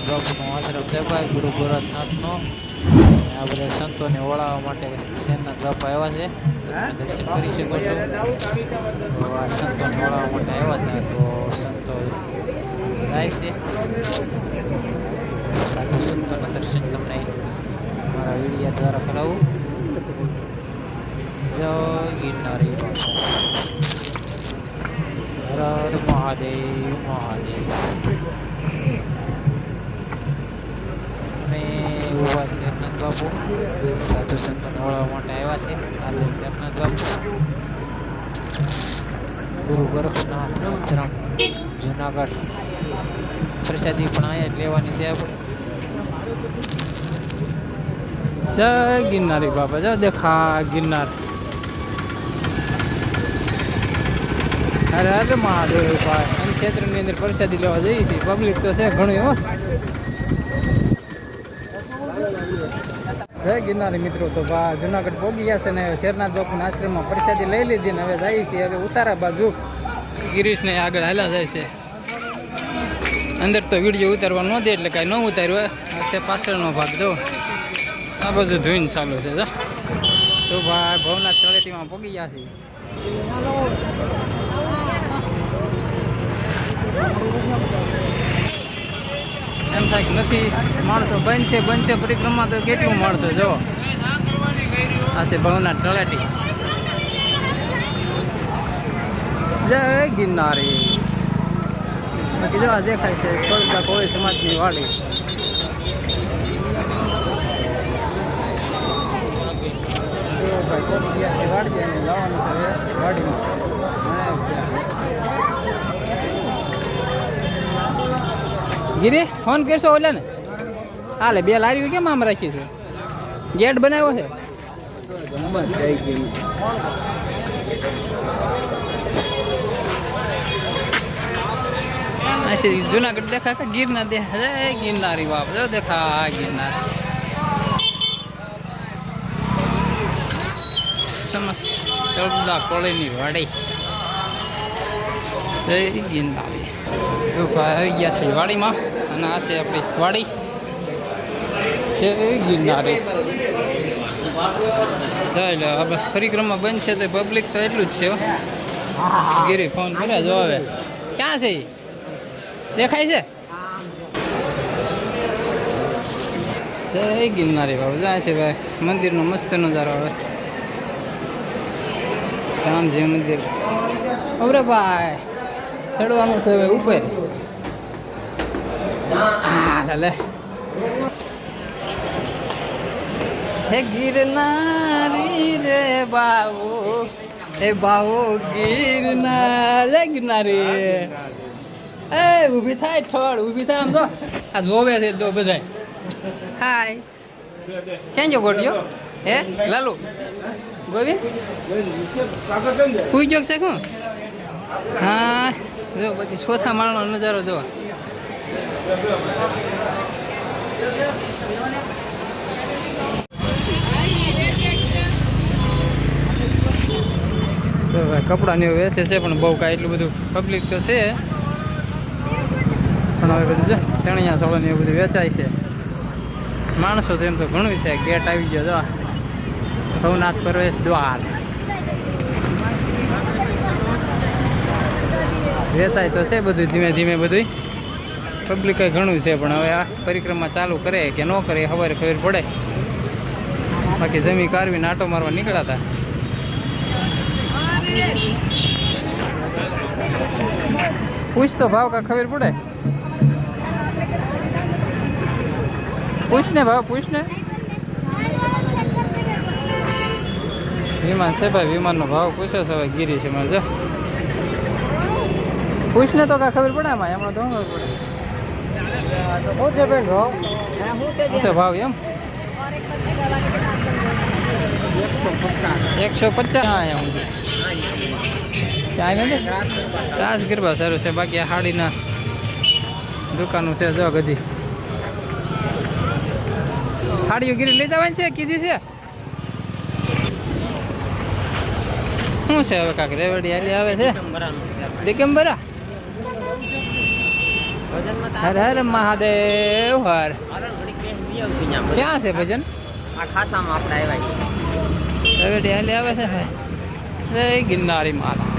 બાપુનો આશ્રમ છે ભાઈ ગુરુ ગોરખનાથનો. આ બધા સંતોને ઓળાવવા માટે શેરનાથ બાપુ આવ્યા છે, તો તમે દર્શન કરી શકો છો. તો આ સંતોને ઓળાવવા માટે આવ્યા હતા, તો સંતો જાય છે. સાધુ સંતોના દર્શન તમને મારા વિડીયા દ્વારા કરાવું. જય ગિરનારી બાપુ, હર હર મહાદેવ મહાદેવ. અમે ઉભા શેરનાથ બાપુ સાધુ સંતોને ઓળાવવા માટે આવ્યા છે. આ છે શેરનાથ બાપુ, ગુરુ ગોરખનાથ આશ્રમ જુનાગઢ. પ્રસાદી પણ અહીંયા જ લેવાની છે આપણે. જય ગિરનારી બાપા, જય દેખા ગિરનાર. અરે અરે મહાદેવ ભાઈ, એમ ક્ષેત્રની અંદર પ્રસાદી લેવા જઈએ છીએ. પબ્લિક તો છે ઘણું. હો જય ગિરનારી મિત્રો. તો બા જુનાગઢ પહોંચી ગયા છે ને શેરનાથ બાપુના આશ્રમમાં પ્રસાદી લઈ લીધી ને હવે જઈએ છીએ. હવે ઉતારા બાજુ ગિરીશને આગળ હાલ્યા જાય છે. અંદર તો વિડીયો ઉતારવા ન દે એટલે કાંઈ ન ઉતાર્યું. હશે પાછળનો ભાગ દો. આ બધું ધોઈને ચાલુ છે. તો ભાઈ ભવનાથ તળેટીમાં પહોંચી ગયા છે. એમ થાય કે નથી માણસો બનશે પરિક્રમા તો કેટલું માણસો જો. આ છે ભવનાથ તળેટી. જય ગિરનારી. બાકી જો આ દેખાય છે કોલકા કોળી સમાજની વાડી. વાડી જઈને લાવવાનું છે વાડીમાં. ગીરી ફોન કરશો ઓલા ને? હાલે બે લારીઓ કેમ આમ રાખી છે? ગેટ બનાવ્યો છે. જુનાગઢ દેખા કે ગિરનાર દેખા. જય ગિરનારી બાપ, જો દેખા ગિરનાર. સમસ્ત તળદા કોળીની વાડી. જય ગિરનારી. તો આવી ગયા છે વાડીમાં અને આ છે આપણી વાડી છે ગિરનારી. આપણે પરિક્રમા બંધ છે તો પબ્લિક તો એટલું જ છે. ગીરી ફોન કર્યા જો હવે ક્યાં છે દેખાય છે. જય ગિરનારી બાબુ જાય છે ભાઈ. મંદિરનો મસ્ત નજારો આવે. રામજી મંદિર. અરે ભાઈ ચડવાનું છે હવે ઉપર. લે હે ગિરનારી રે બાવો, હે બાવો ગિરનાર. હે ગિરનારી એ ઊભી થાય ઠોડ ઊભી થાય. આમ જો આ જોવે છે તો બધા. હાય ક્યાં જો ગોટ્યો હે લાલુ ગોવિંદ પૂઈ ગયો છે શું? હા જો બધી ચોથા માળનો નજારો જો. કપડાની વેચે છે પણ બહુ કાંઈ એટલું બધું પબ્લિક તો છે પણ હવે બધું જો ચણિયા ચોળાની એવું બધું વેચાય છે. માણસો તો એમ તો ઘણું છે. ગેટ આવી ગયો જો ભવનાથ પ્રવેશ દ્વાર. વેચાય તો છે બધું ધીમે ધીમે. બધું પબ્લિક ઘણું છે પણ હવે આ પરિક્રમા ચાલુ કરે કે ન કરે ખબર પડે. બાકી જમી કારવીને આટો મારવા નીકળ્યા હતા. પૂછ તો ભાવ કા ખબર પડે. પૂછ ને ભાવ પૂછ ને. વિમાન છે ભાઈ, વિમાનનો ભાવ પૂછ્યો છે હવે. ગીરી છે મારે જો પૂછ ને તો કા ખબર પડે. આમાં એમાં તો ખબર પડે. શું છે બેન ભાવ? શું છે ભાવ એમ? 150. એમ ત્યાં ને રાસ ગરબા સારું છે. બાકી આ હાડીના દુકાનો છે જો બધી. હાડીઓ ગીરી લઈ જવાની છે કીધી છે. શું છે હવે કાંક રેવડી હાલી આવે છે દિગંબરા. હર હર મહાદેવ હર. ક્યાં છે ભજન? આ ખાસામાં આપણે આવ્યા છીએ. હવે ડેલી આવે છે ભાઈ. જય ગિરનારી માતા.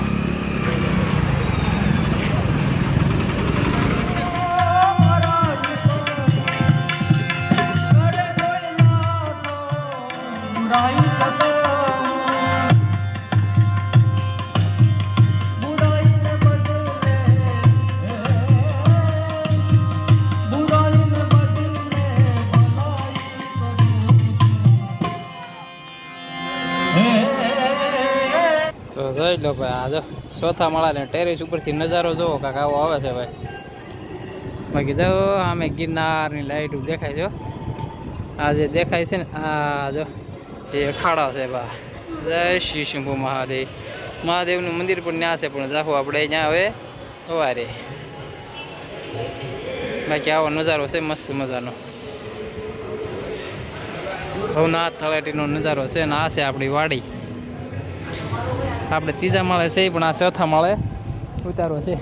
તો જોઈ લો ભાઈ, આ જો ચોથા માળાને ટેરેસ ઉપરથી નજારો જોવો કાંક આવો આવે છે ભાઈ. બાકી જો આમે ગિરનારની લાઈટ દેખાય છે. આ જે દેખાય છે ને આ જો એ અખાડા છે બા. જય શ્રી શંભુ મહાદેવ. મહાદેવનું મંદિર પણ ત્યાં છે, પણ જાહો આપણે ત્યાં હવે સવારે. બાકી આવો નજારો છે મસ્ત મજાનો. ભવનાથ તળેટીનો નજારો છે ને આ છે આપણી વાડી. આપણે ત્રીજા માળે છે પણ આ ચોથા માળે ઉતારો છે.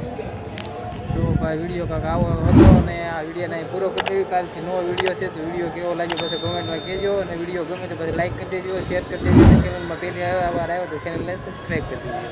તો ભાઈ વિડીયો કાંક આવો હતો અને આ વિડીયોને પૂરો કરી દેવી. કાલથી નવો વિડીયો છે તો વિડીયો કેવો લાગ્યો પછી કોમેન્ટમાં કહેજો. અને વિડીયો ગમે તો પછી લાઈક કરી દેજો, શેર કરી દેજો. ચેનલમાં પહેલી વાર આવ્યો તો ચેનલને સબસ્ક્રાઈબ કરી દેજો.